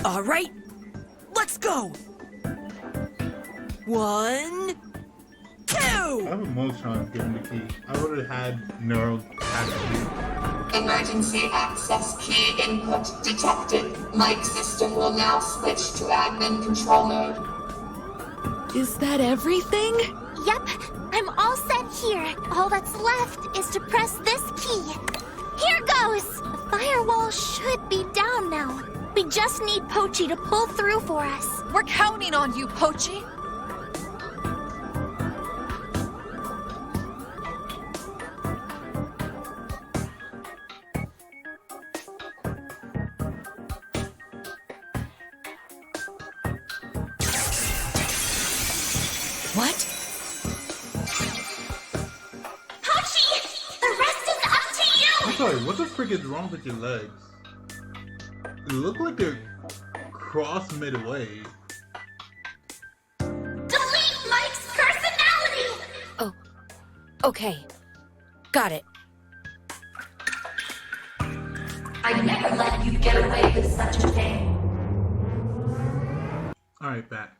All right, let's go. 1, 2. I have a Motron given the key. I would have had neural capacity. Emergency access key input detected. Mic system will now switch to admin control mode. Is that everything? Yep, I'm all set here. All that's left is to press this key. Here goes! The firewall should be down now. We just need Pochi to pull through for us. We're counting on you, Pochi. What? Pochi! The rest is up to you! I'm sorry, what the frick is wrong with your legs? They look like they're crossed midway. Delete Mike's personality! Oh, okay. Got it. I'd never let you get away with such a thing. Alright, back.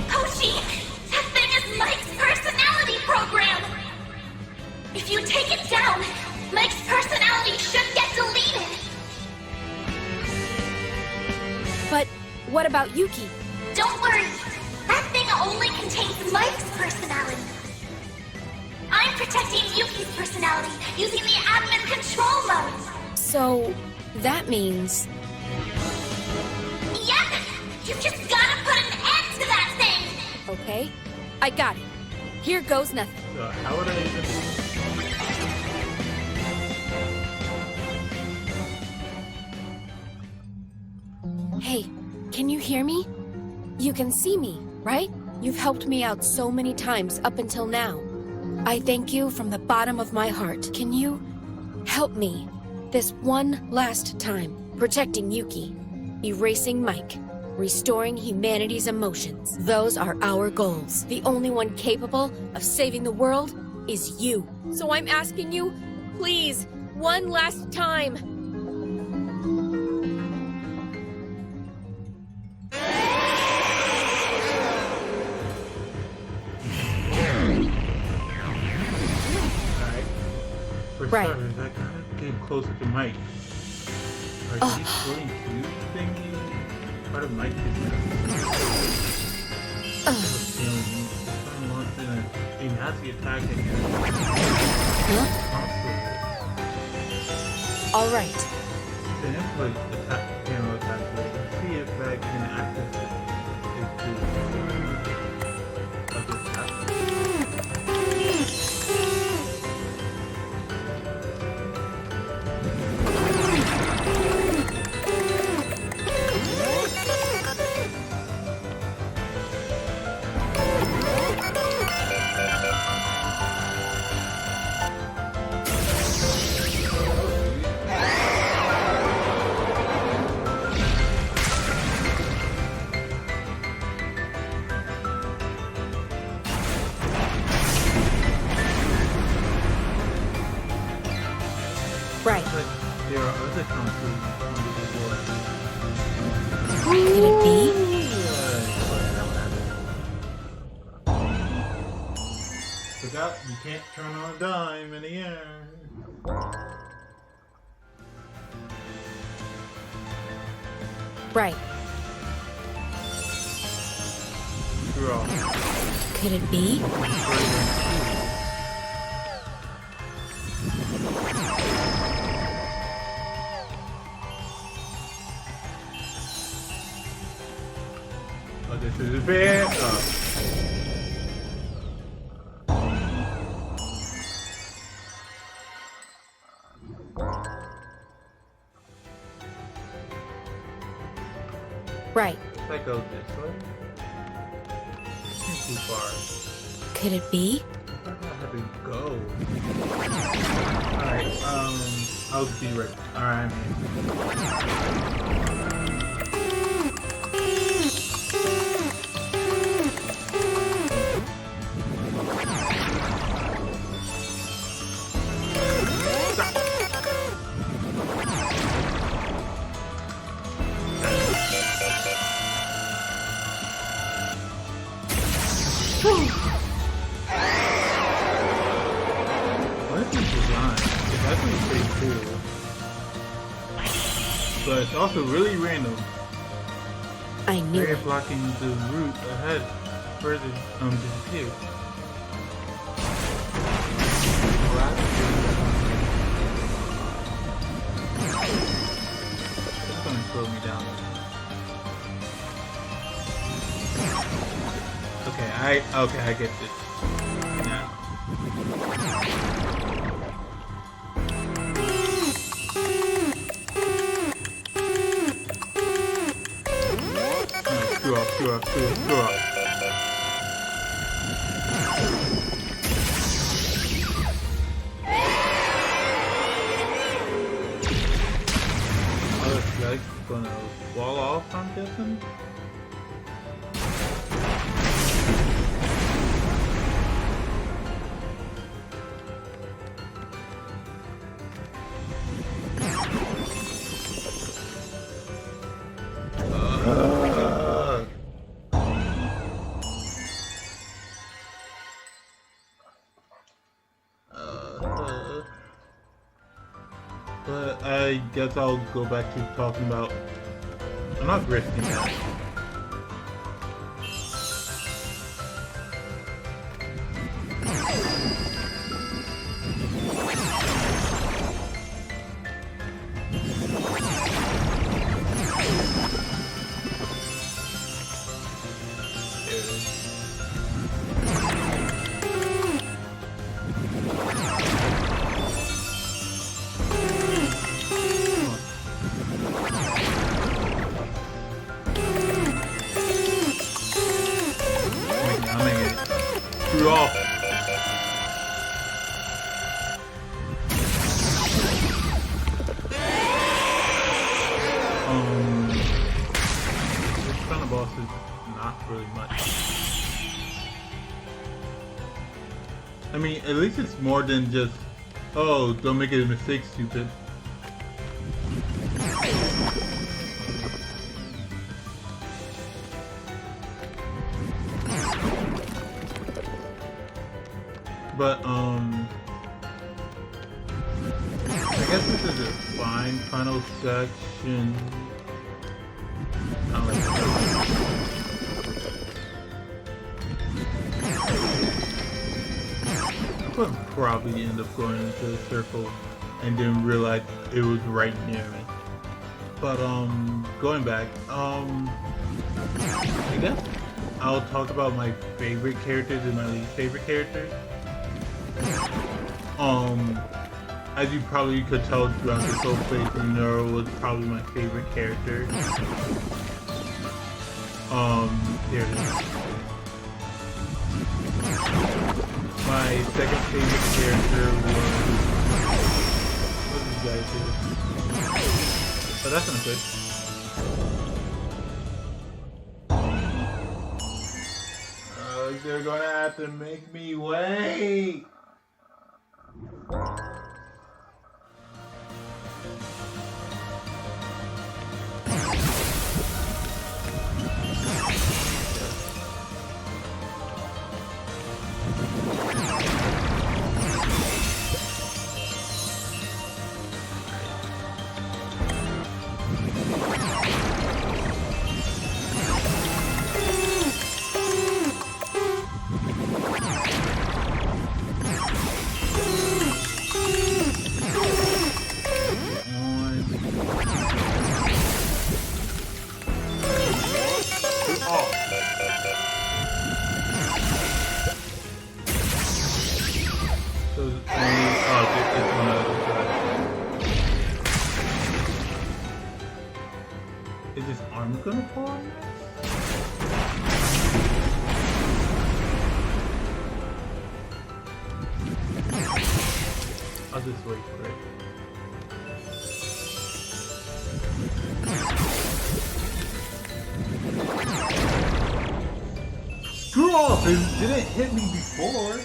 Pochi! That thing is Mike's personality program! If you take it down, Mike's personality should get deleted! But what about Yuki? Don't worry, that thing only contains Mike's personality. I'm protecting Yuki's personality using the admin control mode. So, that means... Yep! You just gotta put an end to that thing! Okay, I got it. Here goes nothing. How would I even... Hey, can you hear me? You can see me, right? You've helped me out so many times up until now. I thank you from the bottom of my heart. Can you help me this one last time? Protecting Yuki, erasing Mike, restoring humanity's emotions. Those are our goals. The only one capable of saving the world is you. So I'm asking you, please, one last time. For Right. starters, I kind of came closer to Mike. Are these going to thingy? Part of Mike's a nasty attack in here. All right. The input attack, camera attack, see if that can access it. Right. But there are other countries on the board. Could it be? Forgot you can't turn on a dime in the air. Right. Draw. Could it be? Oh, this is bad. Right. If I go this way? It's too far. Could it be? I have to go. Alright, I'll be right. Alright, but it's also really random. I knew They're it. blocking the route ahead further disappear. It's gonna slow me down. Okay, I get this. Now. Screw up. Oh, this guy's gonna wall off, I'm guessing? But I guess I'll go back to talking about. I'm not risking that. There it is. I'm making it. Screw off. This kind of boss is not really much. I mean, at least it's more than just, oh, don't make a mistake, stupid. But, I guess this is a fine final section. I like I would probably end up going into a circle and didn't realize it was right near me. But, going back, I guess I'll talk about my favorite characters and my least favorite characters. As you probably could tell throughout this whole playthrough, Nero was probably my favorite character. Here it is. My second favorite character was... What did you guys do? Oh, that's not good. Oh, they're gonna have to make me wait! Is his arm gonna fall? I'll just wait for it. Screw off! It didn't hit me before.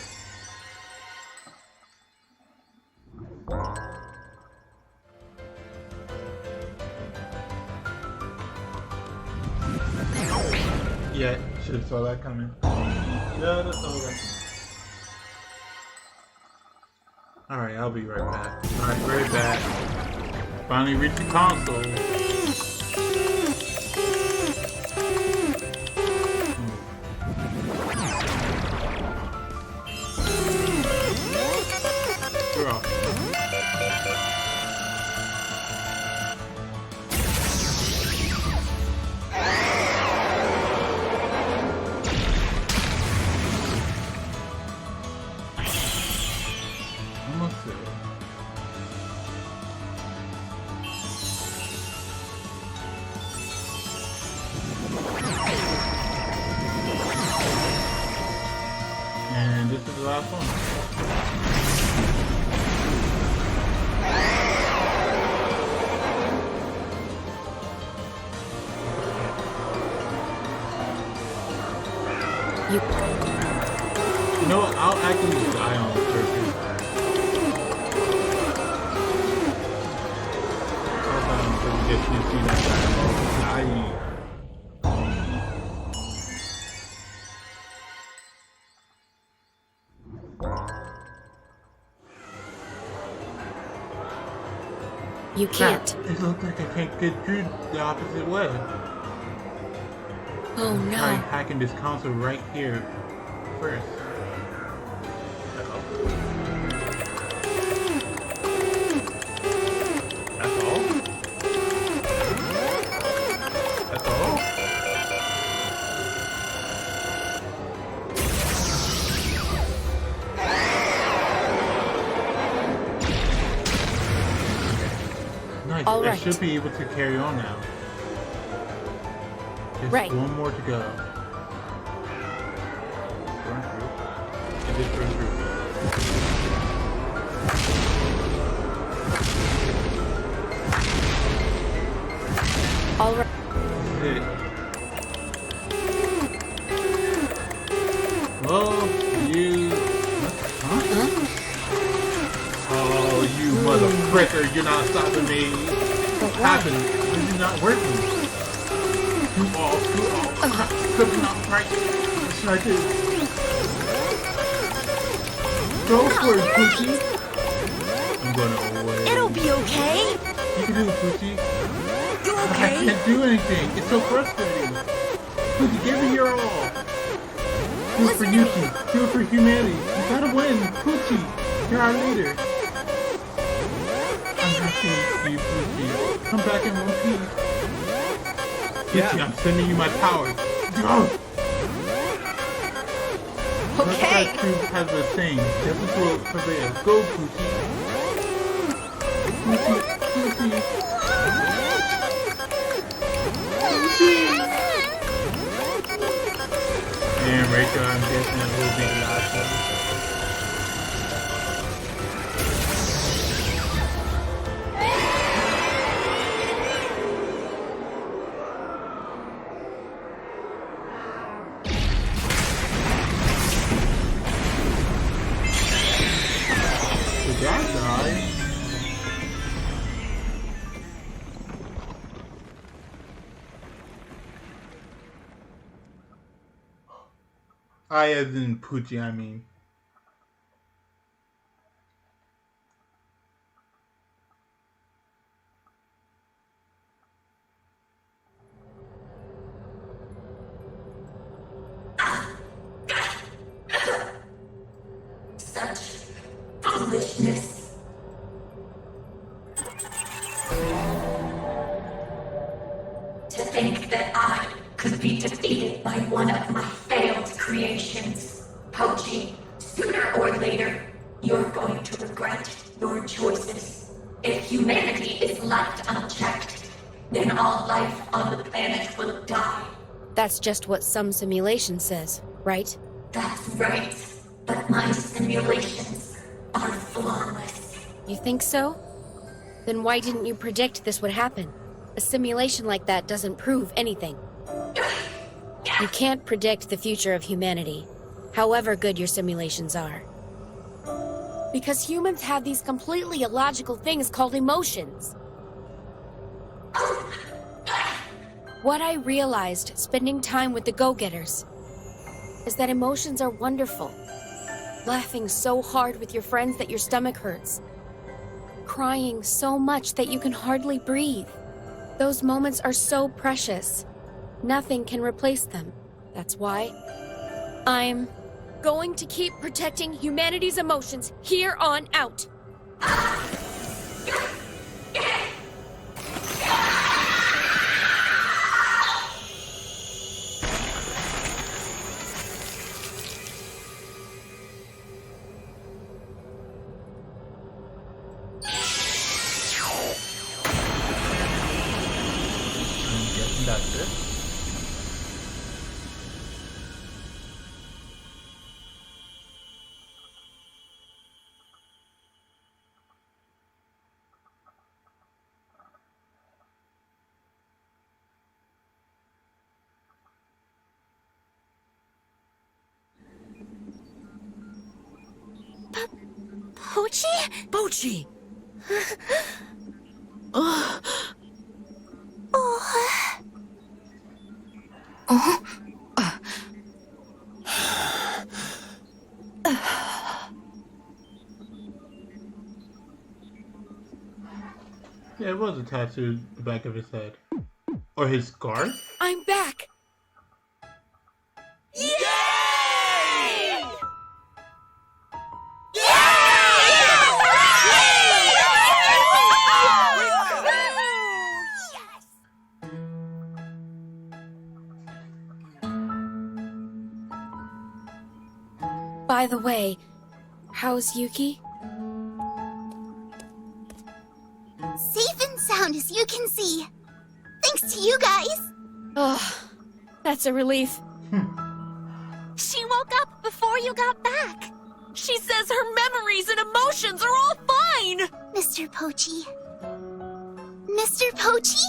Yeah, should have saw that coming. Yeah, that's all right. Alright, I'll be right back. Alright, right back. Finally reached the console. Girl. Almost there. And this is the last one. You know what? I'll actually die on the surface. I'll die on the surface if you see that dialogue. You can't. It looks like I can't get through the opposite way. Oh Try no. hacking this console right here first. That's all? That's all? Nice. All I right. should be able to carry on now. Just Right. one more to go. Run through. And just run through. All right. This is it. Well, you... Huh? Oh, you mother fricker, you're not stopping me. But What why? happened? This is not working. Too off. Something not right. What should I do? Go for it, Poochie. I'm gonna away. It'll be okay. You can do it, Poochie. You I okay? can't do anything. It's so frustrating. Poochie, give me your all. Do it for Listen to me. Yuki. Do it for humanity. You gotta win. Poochie, you're our leader. I'm asking you, Poochie. Come back in one piece. Poochie, I'm sending you my powers. Go! Okay. Let's try to have the same. Justice will prevail. Go, Poochie. Poochie, Poochie. Poochie. And Rachel, I'm guessing it will be the last one. The guy died. I as in Poochie, I mean. Such foolishness. To think that I could be defeated by one of my failed creations. Pochi, sooner or later, you're going to regret your choices. If humanity is left unchecked, then all life on the planet will die. That's just what some simulation says, right? That's right. But my simulations are flawless. You think so? Then why didn't you predict this would happen? A simulation like that doesn't prove anything. You can't predict the future of humanity, however good your simulations are. Because humans have these completely illogical things called emotions. What I realized spending time with the Go-Getters is that emotions are wonderful. Laughing so hard with your friends that your stomach hurts. Crying so much that you can hardly breathe. Those moments are so precious. Nothing can replace them. That's why I'm going to keep protecting humanity's emotions here on out. I'm guessing that's it. Pochi? Pochi! Yeah, it was attached to the back of his head. Or his scarf? I'm back! By the way, how's Yuki? Safe and sound as you can see. Thanks to you guys. Oh, that's a relief. She woke up before you got back. She says her memories and emotions are all fine! Mr. Pochi. Mr. Pochi?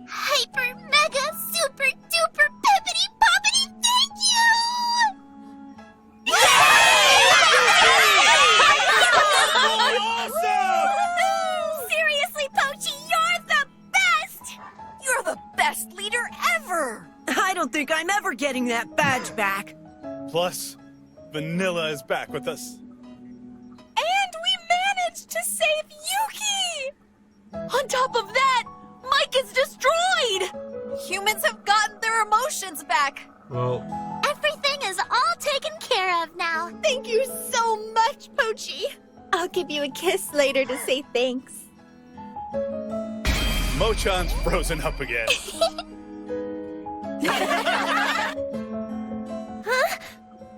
Hyper, mega, super, duper, pippity, poppity, thank you! Seriously, Pochi, you're the best! You're the best leader ever! I don't think I'm ever getting that badge back. Plus, Vanilla is back with us. And we managed to save Yuki! On top of that, Mike is destroyed! Humans have gotten their emotions back. Well, Everything is all taken care of now. Thank you so much, Pochi. I'll give you a kiss later to say thanks. Mochan's frozen up again.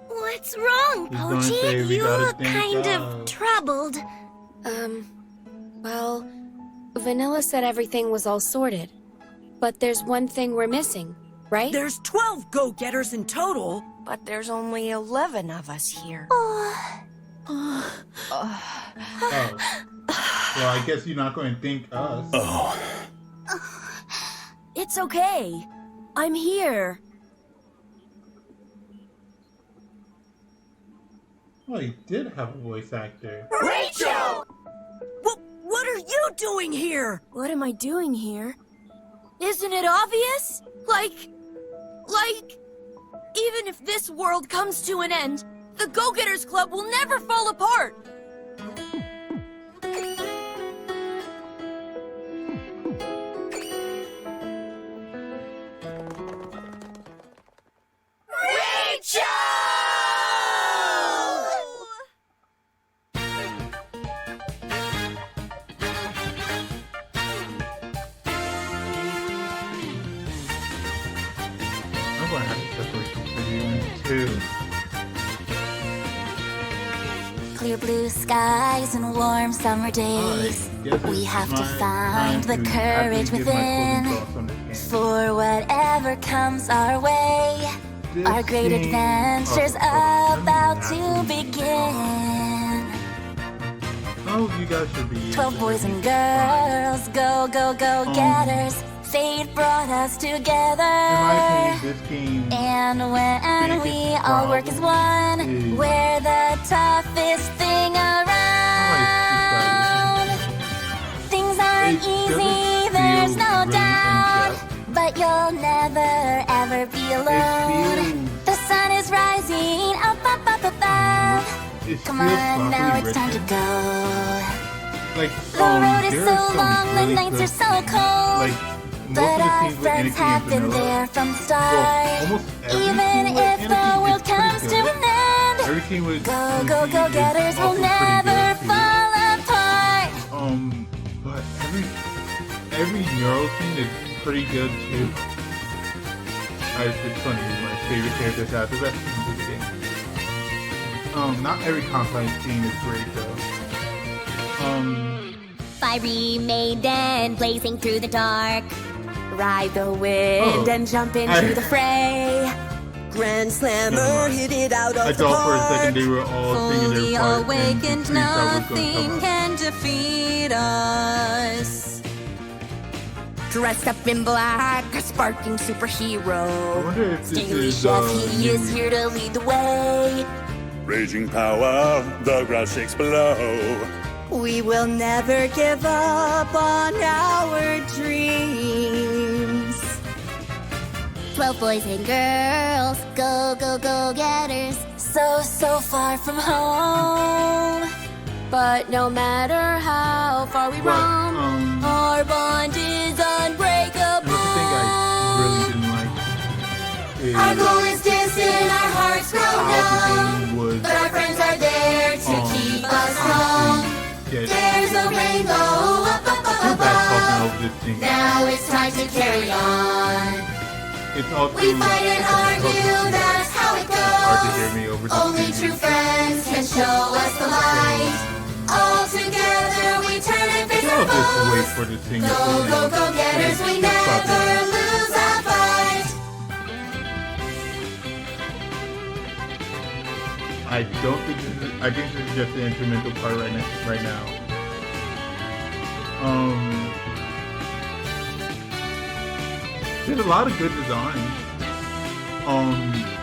What's wrong, He's gonna say Pochi? we You gotta look thank kind God. of troubled. Well, Vanilla said everything was all sorted. But there's one thing we're missing, right? There's 12 go-getters in total. But there's only 11 of us here. oh. Well, I guess you're not going to thank us. Oh, It's okay. I'm here. Well, he did have a voice actor. Rachel! What are you doing here? What am I doing here? Isn't it obvious? Like, even if this world comes to an end, the Go-Getters Club will never fall apart. I'm going to have to separate this video into two. Clear blue skies and warm summer days. We have to find the courage within for whatever comes our way. Our great adventure's about to begin. Oh, you guys should be. 12 boys and girls, go, go, go getters. Fate brought us together. In my opinion, this game. And when we all work as one, is- we're the toughest thing around. Things aren't It doesn't easy, feel there's no really doubt. in-depth. But you'll never ever be alone. feels- The sun is rising up, up, up above. It Come feels on, now properly it's time to written. go. Like, The road is there so are some long, the really nights good are so scenes. cold. Like, most But of the our scenes with friends Anakin have and been Vanilla, there from well, start. almost every Even scene with if Anakin the is world pretty comes to good. an end, Everything with go, Anakin go, go is getters will also pretty never good, too. fall apart. But every neural scene is pretty good too. It's funny, my favorite characters have the best scenes of the game. Not every complex scene is great though. Fiery maiden blazing through the dark. Ride the wind Oh. and jump into the fray. Grand Slammer hit it out of I the thought for a park. second they were all singing Fully their part awakened, and the priest was going to nothing come out. can defeat us. Dressed up in black, a sparking I superhero. wonder if this Daily is Chef, he is new. here to lead the way. Raging power, the ground shakes below. We will never give up on our dreams. 12 boys and girls, go, go, go getters. So, so far from home. But no matter how far we But, roam, our bond is unbreakable. the thing I really didn't like is Our goal is distant, our hearts grow how the numb. game was But our friends are there to keep us honestly, home. yeah, There's a rainbow up, up, up too bad talking above. over this thing. Now it's time to carry on. It's also We fight and argue, that's how it hard to hear goes. me over this Only thing. true friends can show us the light. All together we turn and face I'll our just wait foes. for this thing to Go, go, go getters, we never lose a fight. I don't think this is, I think this is just the instrumental part right now. There's a lot of good designs.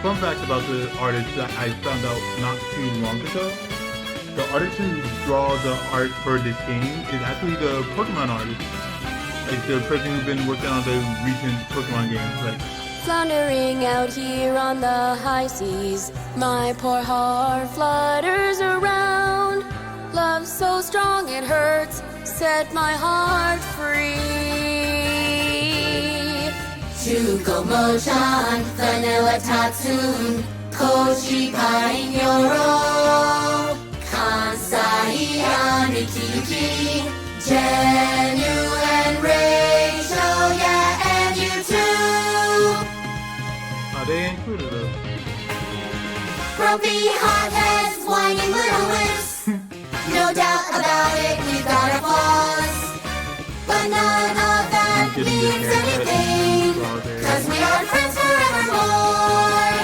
Fun fact about the artist that I found out not too long ago. The artist who draws the art for this game is actually the Pokemon artist. Like the person who's been working on the recent Pokemon games. Like, Floundering out here on the high seas, my poor heart flutters around. Love so strong it hurts, set my heart free. Shuko Mochan, Vanilla Tatsun, Koshi Pine Yoro, Kansai Aniki, Jenu and Rachel, yeah, and you too. they included us. Grumpy hotheads, whining little wimps. No doubt about it, we've got our flaws. But none of that I'm getting means this anything, haircut. cause we are friends forevermore.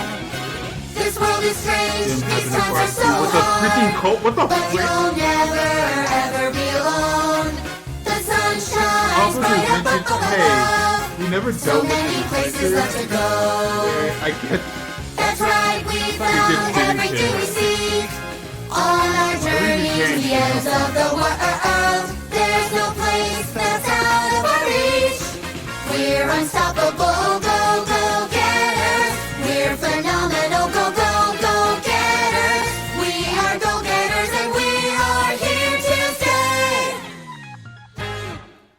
This world is strange, these times are so What the freaking hard. cult? What the But frick? you'll never ever be alone. The sun shines Also, bright up, vintage, up hey, above. we never So dealt with many these places left to go. I guess That's right, we found just didn't everything care. we seek. On our journey to the ends of the world, there's no place that's out of our reach. We're unstoppable, go, go getters. We're phenomenal, go, go, go getters. We are go getters and we are here to stay.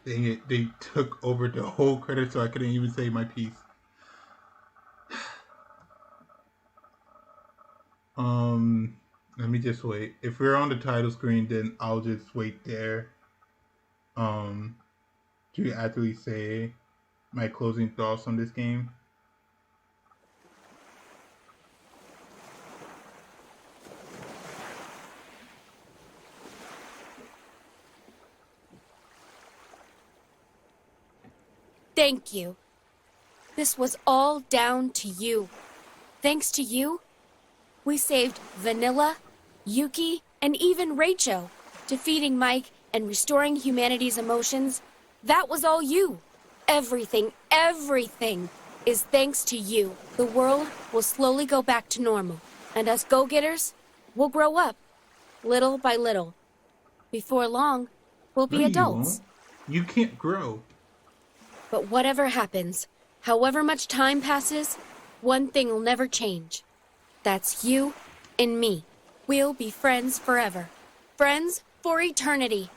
dang it, they took over the whole credit so I couldn't even say my piece. Let me just wait. If we're on the title screen, then I'll just wait there. To actually say my closing thoughts on this game. Thank you. This was all down to you. Thanks to you, we saved Vanilla, Yuki, and even Rachel, defeating Mike and restoring humanity's emotions, that was all you. Everything is thanks to you. The world will slowly go back to normal, and us go-getters will grow up, little by little. Before long, we'll be No, adults. You can't grow. But whatever happens, however much time passes, one thing will never change. That's you and me. We'll be friends forever. Friends for eternity.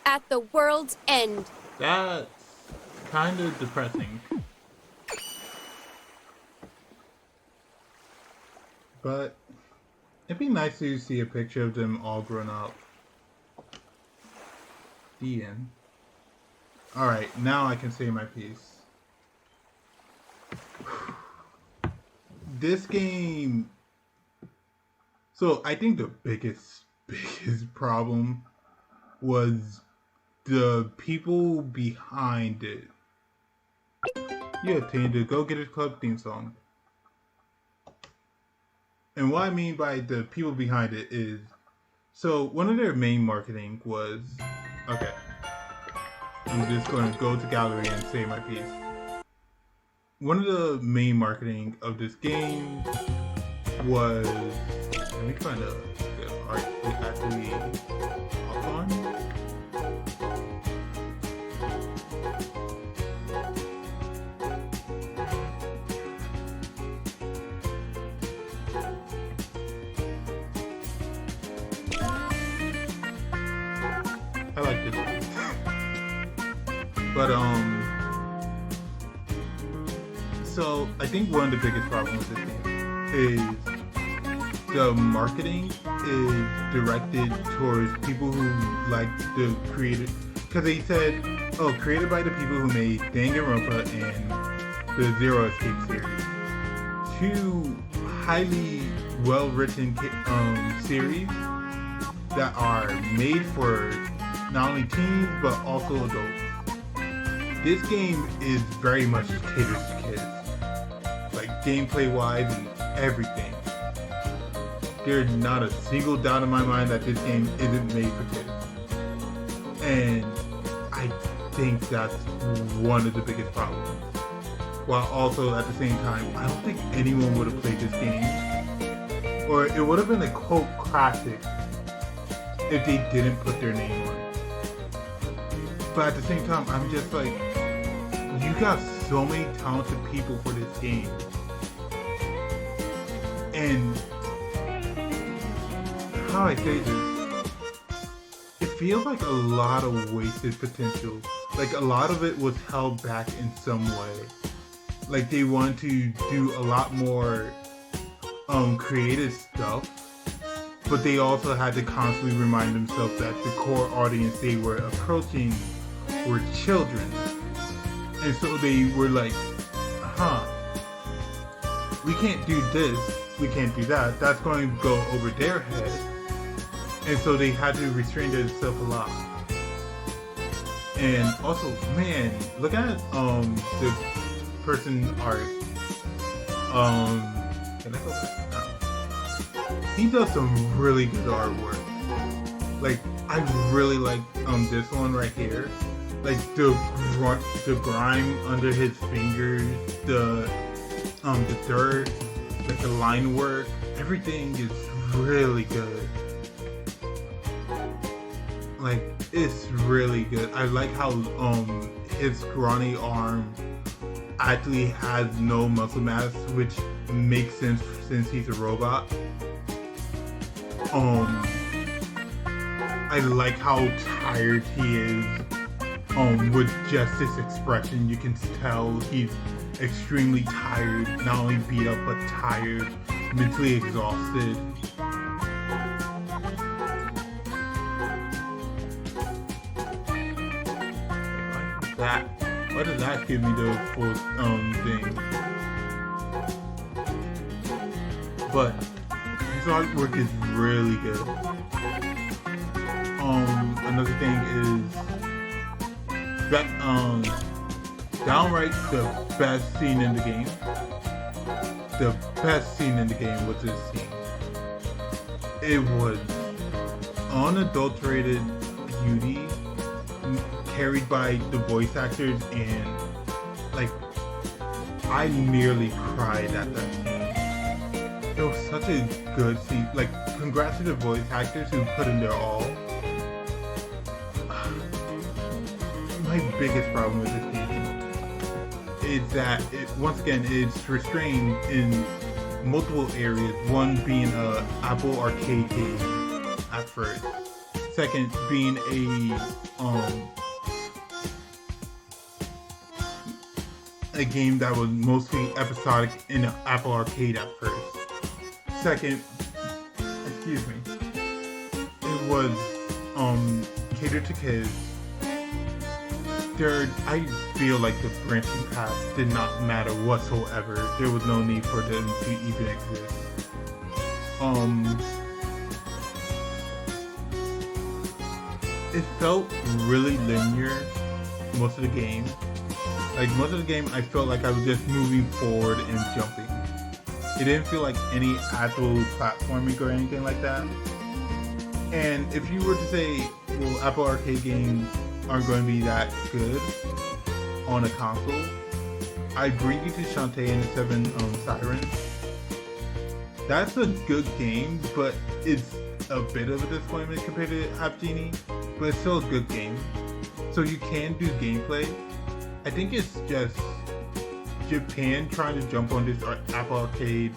At the world's end. That's kind of depressing. But it'd be nice to see a picture of them all grown up. The end. Alright, now I can say my piece. This game... So, I think the biggest problem was the people behind it. You obtained the Go-Getters Club theme song. And what I mean by the people behind it is... So, one of their main marketing was... Okay. I'm just going to go to gallery and say my piece. One of the main marketing of this game was... Let me find the art it's actually up on. I like this one. But so I think one of the biggest problems with this game is the marketing is directed towards people who like the created, because they said, oh, created by the people who made Danganronpa and the Zero Escape series. Two highly well-written series that are made for not only teens but also adults. This game is very much caters to kids, like gameplay-wise and everything. There's not a single doubt in my mind that this game isn't made for kids. And I think that's one of the biggest problems. While also at the same time, I don't think anyone would have played this game. Or it would have been a cult classic if they didn't put their name on it. But at the same time, I'm just like, you got so many talented people for this game. And how I say this, it feels like a lot of wasted potential. Like a lot of it was held back in some way. Like they wanted to do a lot more creative stuff, but they also had to constantly remind themselves that the core audience they were approaching were children. And so they were like, we can't do this, we can't do that, that's going to go over their head. And so they had to restrain themselves a lot. And also, man, look at the person art. Can I go back? No. He does some really good artwork. Like I really like this one right here. Like the grime under his fingers, the dirt, like the line work, everything is really good. Like it's really good. I like how his scrawny arm actually has no muscle mass, which makes sense since he's a robot. I like how tired he is. With just this expression, you can tell he's extremely tired, not only beat up, but tired, mentally exhausted. Why does that give me the full thing? But his artwork is really good. Another thing is that downright the best scene in the game. The best scene in the game was this scene. It was unadulterated beauty carried by the voice actors, and like I nearly cried at that scene. It was such a good scene. Like, congrats to the voice actors who put in their all. My biggest problem with this game is that once again it's restrained in multiple areas. One being a Apple Arcade game at first. Second being a game that was mostly episodic in the Apple Arcade at first. Second, excuse me, it was catered to kids. Third, I feel like the branching paths did not matter whatsoever. There was no need for them to even exist. It felt really linear most of the game. Like, most of the game, I felt like I was just moving forward and jumping. It didn't feel like any actual platforming or anything like that. And if you were to say, well, Apple Arcade games aren't going to be that good on a console, I bring you to Shantae and the Seven Sirens. That's a good game, but it's a bit of a disappointment compared to Half Genie, but it's still a good game. So you can do gameplay. I think it's just Japan trying to jump on this Apple Arcade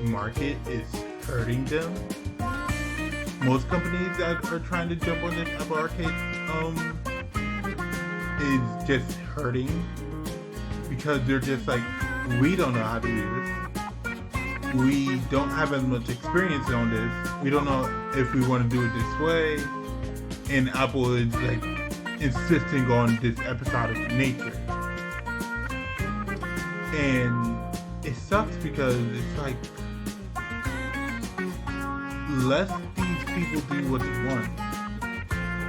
market is hurting them. Most companies that are trying to jump on this Apple Arcade is just hurting because they're just like, we don't know how to do this. We don't have as much experience on this. We don't know if we want to do it this way. And Apple is like insisting on this episodic nature. And it sucks because it's like, let these people do what they want.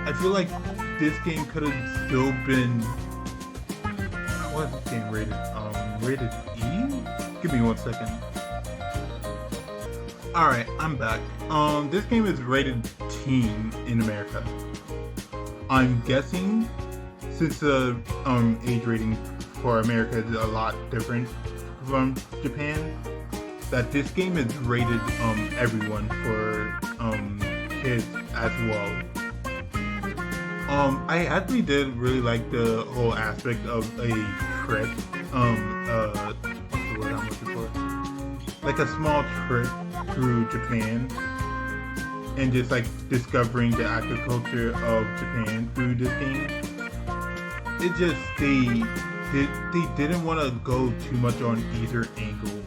I feel like this game could have still been, what is this game rated? Rated E? Give me 1 second. Alright, I'm back. This game is rated teen in America. I'm guessing, since the age rating for America is a lot different from Japan, that this game is rated everyone for kids as well. I actually did really like the whole aspect of a trip. What's the word I'm looking for? Like a small trip through Japan, and just like discovering the agriculture of Japan through this game. It just they didn't want to go too much on either angle,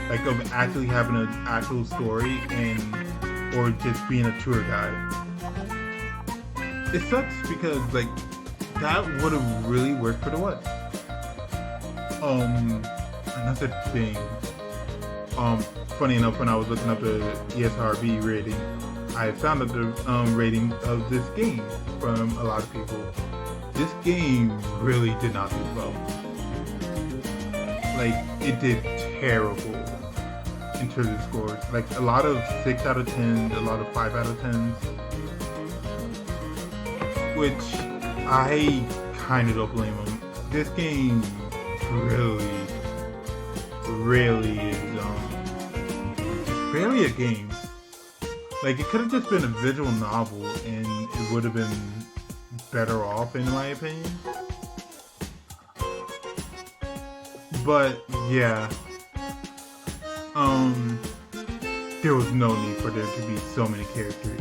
like of actually having an actual story or just being a tour guide. It sucks because like that would have really worked for the West. Another thing. Funny enough, when I was looking up the ESRB rating, I found out the rating of this game from a lot of people. This game really did not do well. Like, it did terrible in terms of scores. Like, a lot of 6 out of 10, a lot of 5 out of 10s. Which, I kind of don't blame them. This game really is, barely a game. Like, it could have just been a visual novel and it would have been better off in my opinion. But yeah, there was no need for there to be so many characters.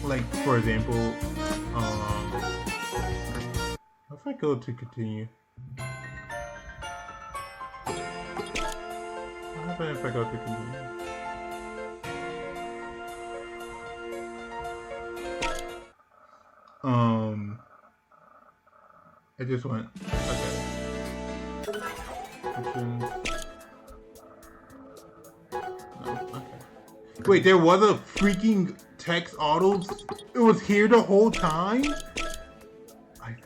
Like, for example, if I go to continue, what happens if I go to continue? I just went, okay. No, okay. Wait, there was a freaking text auto? It was here the whole time? I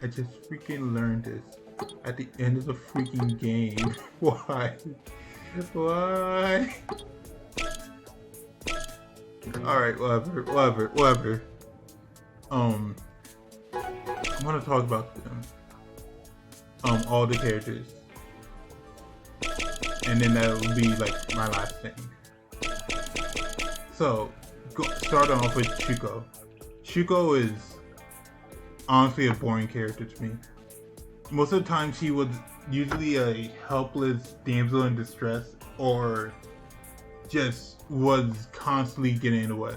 just freaking learned this at the end of the freaking game. Why? Why? Alright, whatever. I want to talk about them. All the characters. And then that will be like my last thing. So, start off with Shuko. Shuko is honestly a boring character to me. Most of the time she was usually a helpless damsel in distress or just was constantly getting in the way.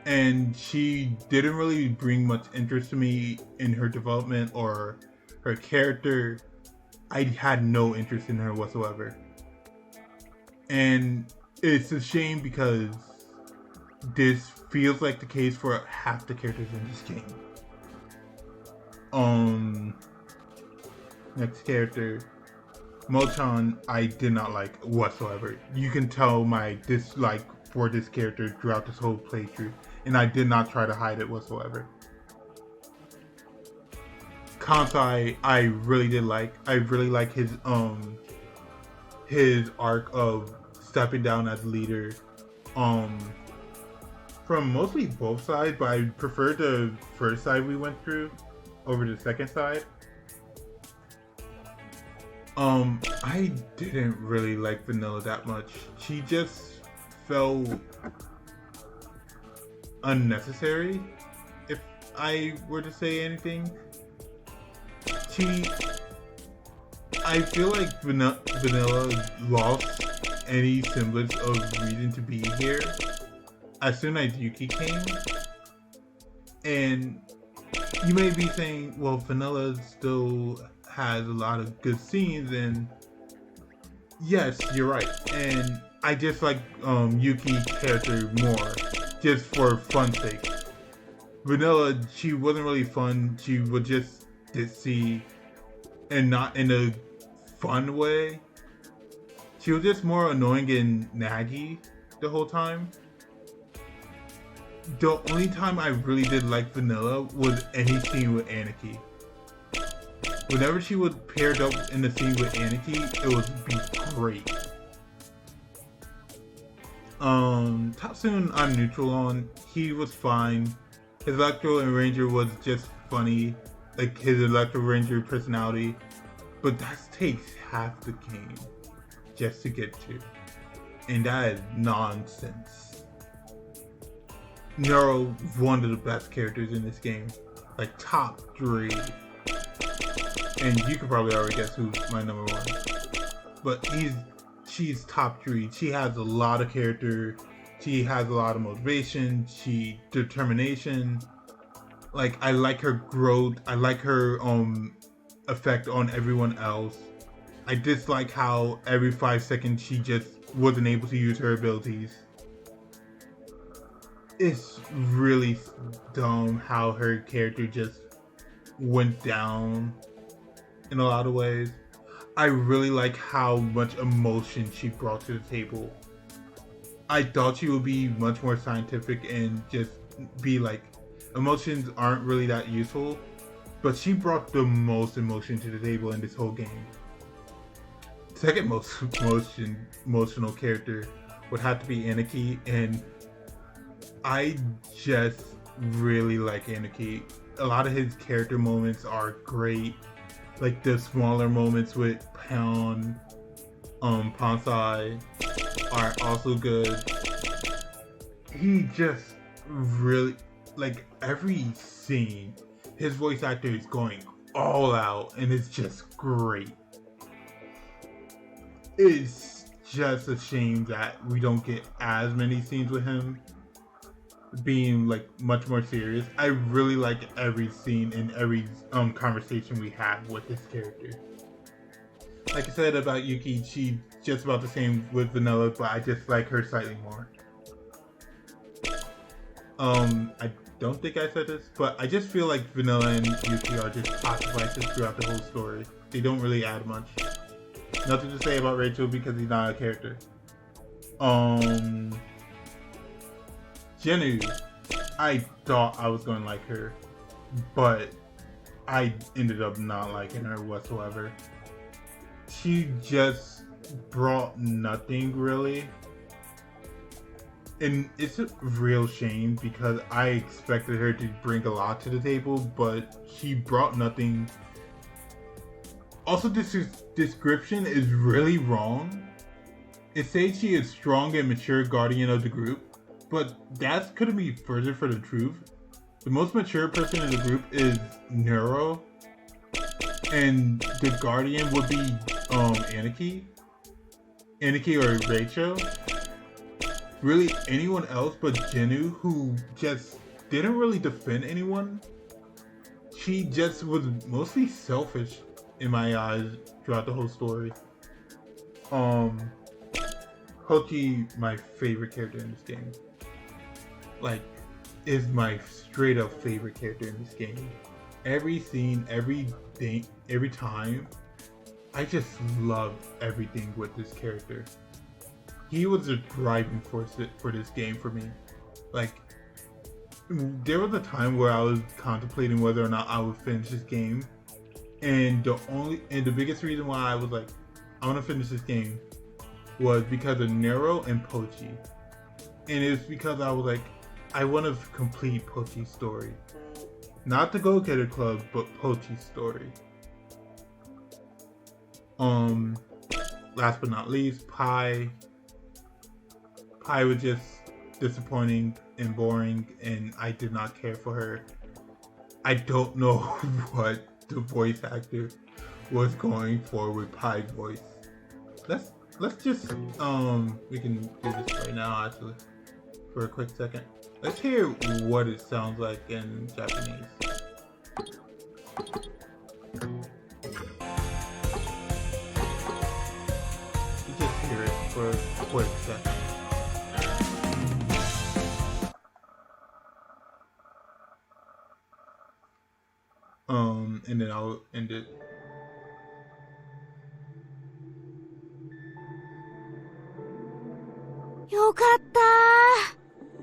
And she didn't really bring much interest to me in her development or her character. I had no interest in her whatsoever. And it's a shame because this feels like the case for half the characters in this game. Next character, Mochan, I did not like whatsoever. You can tell my dislike for this character throughout this whole playthrough, and I did not try to hide it whatsoever. Kansai, I really did like. I really like his arc of stepping down as leader. From mostly both sides, but I prefer the first side we went through over the second side. I didn't really like Vanilla that much. She just felt unnecessary, if I were to say anything. I feel like Vanilla lost any semblance of reason to be here as soon as Yuki came. And you may be saying, well, Vanilla still has a lot of good scenes, and yes, you're right. And I just like Yuki's character more, just for fun's sake. Vanilla, she wasn't really fun. She was just ditzy, and not in a fun way. She was just more annoying and naggy the whole time. The only time I really did like Vanilla was any scene with Aniki. Whenever she was paired up in the scene with Aniki, it would be great. Tatsun I'm neutral on. He was fine. His Electro and Ranger was just funny. Like his Electro Ranger personality. But that takes half the game just to get to. And that is nonsense. Nero, one of the best characters in this game. Like top 3. And you could probably already guess who's my number 1. But she's top 3. She has a lot of character. She has a lot of motivation. Determination. Like, I like her growth. I like her effect on everyone else. I dislike how every 5 seconds she just wasn't able to use her abilities. It's really dumb how her character just went down in a lot of ways. I really like how much emotion she brought to the table. I thought she would be much more scientific and just be like, emotions aren't really that useful, but she brought the most emotion to the table in this whole game. Second most emotional character would have to be Aniki, and I just really like Aniki. A lot of his character moments are great. Like the smaller moments with Pansai are also good. He just really, like every scene, his voice actor is going all out and it's just great. It's just a shame that we don't get as many scenes with him being like much more serious. I really like every scene and every conversation we have with this character. Like I said about Yuki, she's just about the same with Vanilla, but I just like her slightly more. I don't think I said this, but I just feel like Vanilla and Yuki are just plot devices throughout the whole story. They don't really add much. Nothing to say about Rachel because he's not a character. Jenny, I thought I was going to like her, but I ended up not liking her whatsoever. She just brought nothing really. And it's a real shame because I expected her to bring a lot to the table, but she brought nothing. Also, this description is really wrong. It says she is strong and mature guardian of the group, but that couldn't be further from the truth. The most mature person in the group is Neuro, and the guardian would be Aniki or Rachel. Really, anyone else but Jenu, who just didn't really defend anyone. She just was mostly selfish in my eyes throughout the whole story. Hoki, my favorite character in this game. Like, is my straight up favorite character in this game. Every scene, every time, I just love everything with this character. He was a driving force for this game for me. Like, there was a time where I was contemplating whether or not I would finish this game, and the biggest reason why I was like, I want to finish this game was because of Nero and Pochi. And it's because I was like, I want to complete Pochi's story. Not the Go-Getter Club, but Pochi's story. Last but not least, Pi. Pi was just disappointing and boring, and I did not care for her. I don't know what the voice actor was going for with Pi's voice. Let's just we can do this right now actually for a quick second. Let's hear what it sounds like in Japanese. You just hear it for a quick second. And then I'll end it.よかった。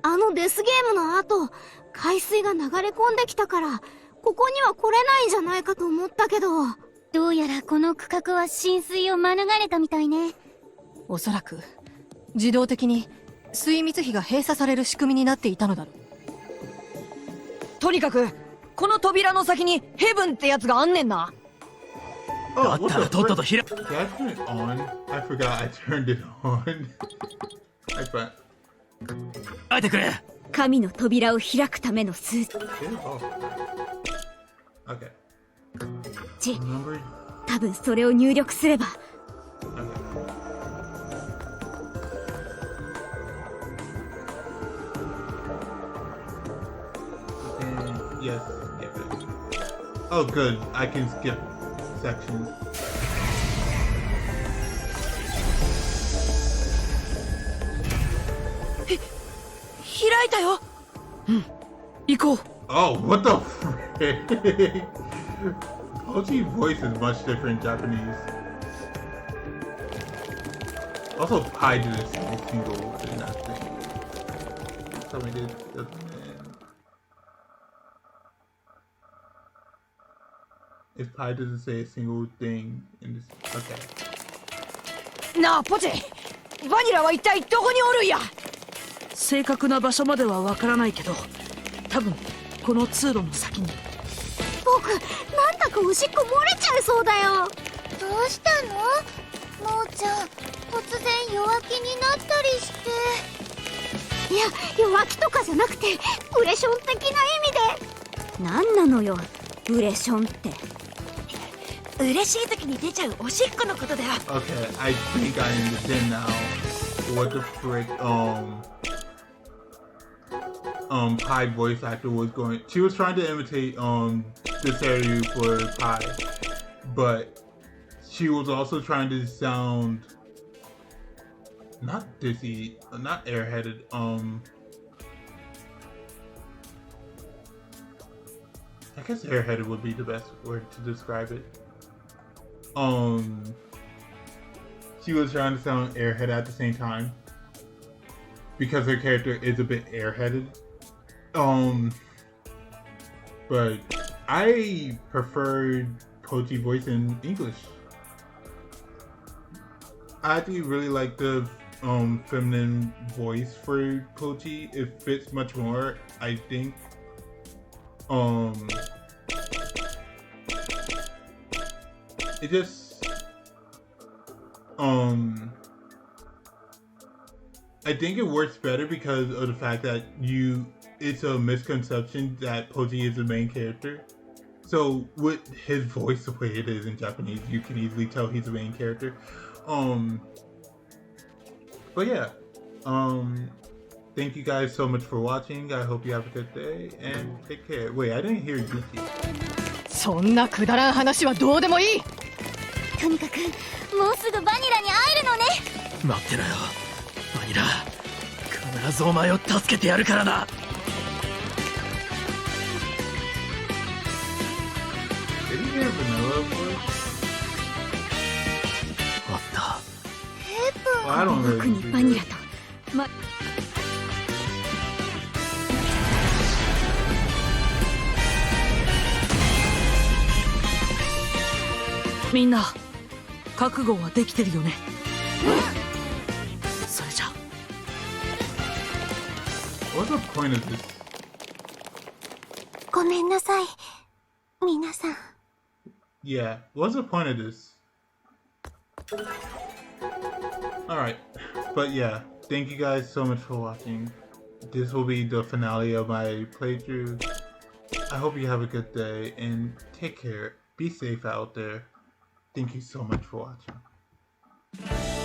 あのデスゲームの後、海水が流れ込んできたから、ここには来れないんじゃないかと思ったけど。どうやらこの区画は浸水を免れたみたいね。おそらく自動的に水密費が閉鎖される仕組みになっていたのだろう。とにかくこの扉の先にヘブンってやつがあんねんな。だったらとっとと開く。Did I turn it on? I forgot I turned it on. I bet. 開いてくれ。神の扉を開くための数字。Okay. 多分それを入力すれば。Yes, skip it. Oh, good. I can skip sections. 開いたよ。うん、行こう。Oh, what the frick? Pochi's voice is much different in Japanese. Also, Pi did a single in that thing. Somebody did. If Pi doesn't say a single thing in this, okay. なあ、ポチ。バニラは一体どこにおるんや。正確な場所まではわからないけど、多分この通路の先に。僕、なんだかおしっこ漏れちゃいそうだよ。どうしたの？もーちゃん、突然弱気になったりして。いや、弱気とかじゃなくて、ブレション的な意味で。なんなのよ、ブレションって。嬉しい時に出ちゃうおしっこのことだよ。Okay, I think I understand now. What the frick, Pi voice actor was going. She was trying to imitate Desiree for Pi, but she was also trying to sound not dizzy, not airheaded. I guess airheaded would be the best word to describe it. She was trying to sound airheaded at the same time because her character is a bit airheaded. But I preferred Pochi voice in English. I actually really like the feminine voice for Pochi. It fits much more, I think. It just I think it works better because of the fact that it's a misconception that Pochi is the main character. So with his voice the way it is in Japanese, you can easily tell he's the main character. But yeah, thank you guys so much for watching. I hope you have a good day and take care. Wait, I didn't hear Yuki. そんなくだらん話はどうでもいい。とにかくもうすぐバニラに会えるのね。待ってろよバニラ、必ずお前を助けてやるからな。 Did you hear Vanilla voice? おっと Well, I don't 僕 really にバニラとみんな覚悟はできてるよね。それじゃ What's the point of this? ごめんなさい皆さん。 Yeah, what's the point of this? Alright, but yeah, thank you guys so much for watching. This will be the finale of my playthrough. I hope you have a good day and take care. Be safe out there. Thank you so much for watching.